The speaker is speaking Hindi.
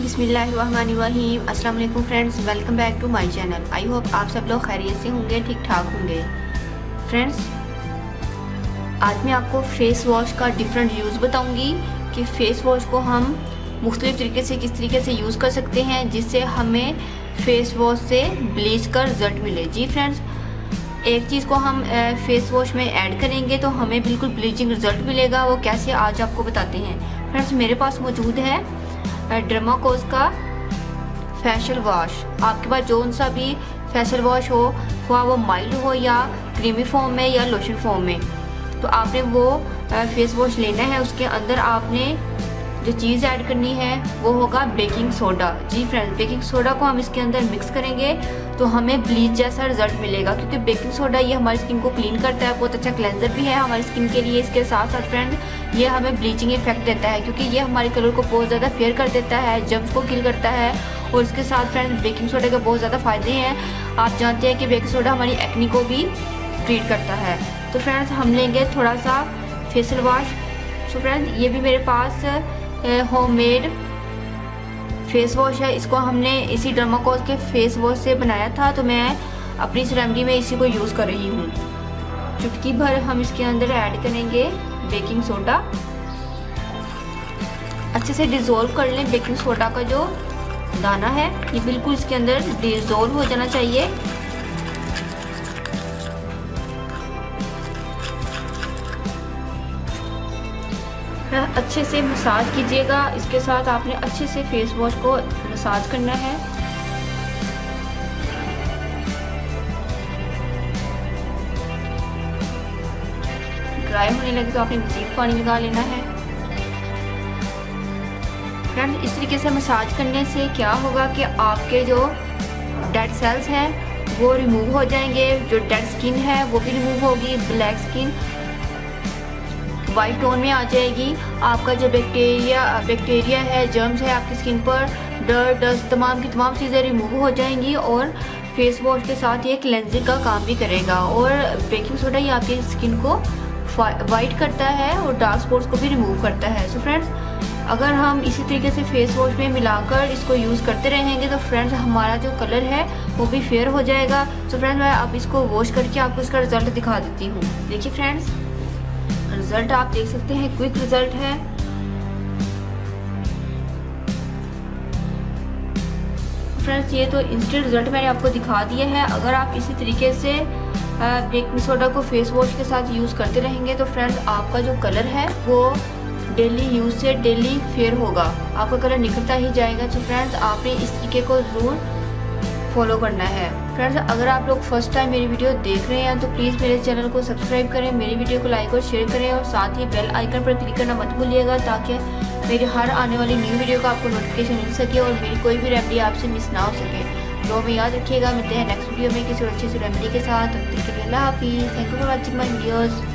बिस्मिल्लाहिर्रहमानिर्रहीम। अस्सलाम वालेकुम friends, welcome back to my channel. I hope आप सब लोग खैरियत से होंगे, ठीक ठाक होंगे। फ्रेंड्स, आज मैं आपको फेस वॉश का डिफरेंट यूज़ बताऊंगी कि फेस वॉश को हम मुख्तलिफ तरीके से किस तरीके से यूज़ कर सकते हैं जिससे हमें फेस वॉश से ब्लीच का रिज़ल्ट मिले। जी फ्रेंड्स, एक चीज़ को हम फेस वॉश में ऐड करेंगे तो हमें बिल्कुल ब्लीचिंग रिज़ल्ट मिलेगा। वो कैसे, आज आपको बताते हैं। फ्रेंड्स, मेरे पास मौजूद है डर्माकोस का फेशियल वॉश। आपके पास जौन सा भी फेशियल वॉश हो, वो माइल्ड हो या क्रीमी फॉर्म में या लोशन फॉर्म में, तो आपने वो फेस वॉश लेना है। उसके अंदर आपने जो चीज़ ऐड करनी है वो होगा बेकिंग सोडा। जी फ्रेंड्स, बेकिंग सोडा को हम इसके अंदर मिक्स करेंगे तो हमें ब्लीच जैसा रिजल्ट मिलेगा, क्योंकि बेकिंग सोडा ये हमारी स्किन को क्लीन करता है, बहुत अच्छा क्लेंजर भी है हमारी स्किन के लिए। इसके साथ साथ फ्रेंड ये हमें ब्लीचिंग इफेक्ट देता है, क्योंकि ये हमारे कलर को बहुत ज़्यादा फेयर कर देता है, जम्स को किल करता है। और इसके साथ फ्रेंड बेकिंग सोडा के बहुत ज़्यादा फ़ायदे हैं। आप जानते हैं कि बेकिंग सोडा हमारी एक्नी को भी ट्रीट करता है। तो फ्रेंड्स, हम लेंगे थोड़ा सा फेशियल वॉश। सो फ्रेंड्स, ये भी मेरे पास होममेड फेस वॉश है। इसको हमने इसी डर्माकोस के फेस वॉश से बनाया था, तो मैं अपनी इस रेमेडी में इसी को यूज़ कर रही हूँ। चुटकी भर हम इसके अंदर ऐड करेंगे बेकिंग सोडा। अच्छे से डिज़ोल्व कर लें। बेकिंग सोडा का जो दाना है ये बिल्कुल इसके अंदर डिज़ोल्व हो जाना चाहिए। अच्छे से मसाज कीजिएगा। इसके साथ आपने अच्छे से फेस वॉश को मसाज करना है। ड्राई होने लगे तो आपने मज़ीद पानी लगा लेना है। फ्रेंड, इस तरीके से मसाज करने से क्या होगा कि आपके जो डेड सेल्स हैं वो रिमूव हो जाएंगे, जो डेड स्किन है वो भी रिमूव होगी, ब्लैक स्किन वाइट टोन में आ जाएगी। आपका जो बैक्टीरिया है, जर्म्स है आपकी स्किन पर, डस्ट, तमाम की तमाम चीज़ें रिमूव हो जाएंगी। और फेस वॉश के साथ ये क्लेंजिंग का काम भी करेगा। और बेकिंग सोडा ये आपकी स्किन को वाइट करता है और डार्क स्पॉट्स को भी रिमूव करता है। सो फ्रेंड्स, अगर हम इसी तरीके से फेस वॉश में मिलाकर इसको यूज़ करते रहेंगे तो फ्रेंड्स हमारा जो कलर है वो भी फेयर हो जाएगा। सो फ्रेंड्स, मैं अब इसको वॉश करके आपको इसका रिजल्ट दिखा देती हूँ। देखिए फ्रेंड्स, रिजल्ट आप देख सकते हैं, क्विक रिजल्ट है। फ्रेंड्स, ये तो इंस्टेंट रिजल्ट मैंने आपको दिखा दिया है। अगर आप इसी तरीके से बेकिंग सोडा को फेस वॉश के साथ यूज़ करते रहेंगे तो फ्रेंड्स आपका जो कलर है वो डेली यूज़ से डेली फेयर होगा, आपका कलर निखरता ही जाएगा। तो फ्रेंड्स, आपने इस तरीके को ज़रूर फॉलो करना है। फ्रेंड्स, अगर आप लोग फर्स्ट टाइम मेरी वीडियो देख रहे हैं तो प्लीज़ मेरे चैनल को सब्सक्राइब करें, मेरी वीडियो को लाइक और शेयर करें, और साथ ही बेल आइकन पर क्लिक करना मत भूलिएगा, ताकि मेरी हर आने वाली न्यू वीडियो का आपको नोटिफिकेशन मिल सके और मेरी कोई भी रेमेडी आपसे मिस ना हो सके। तो में याद रखिएगा, मिलते हैं नेक्स्ट वीडियो में किसी अच्छी सी रेमेडी के साथ। तब तक के लिए अल्लाह हाफिज़। Thank you for watching my videos.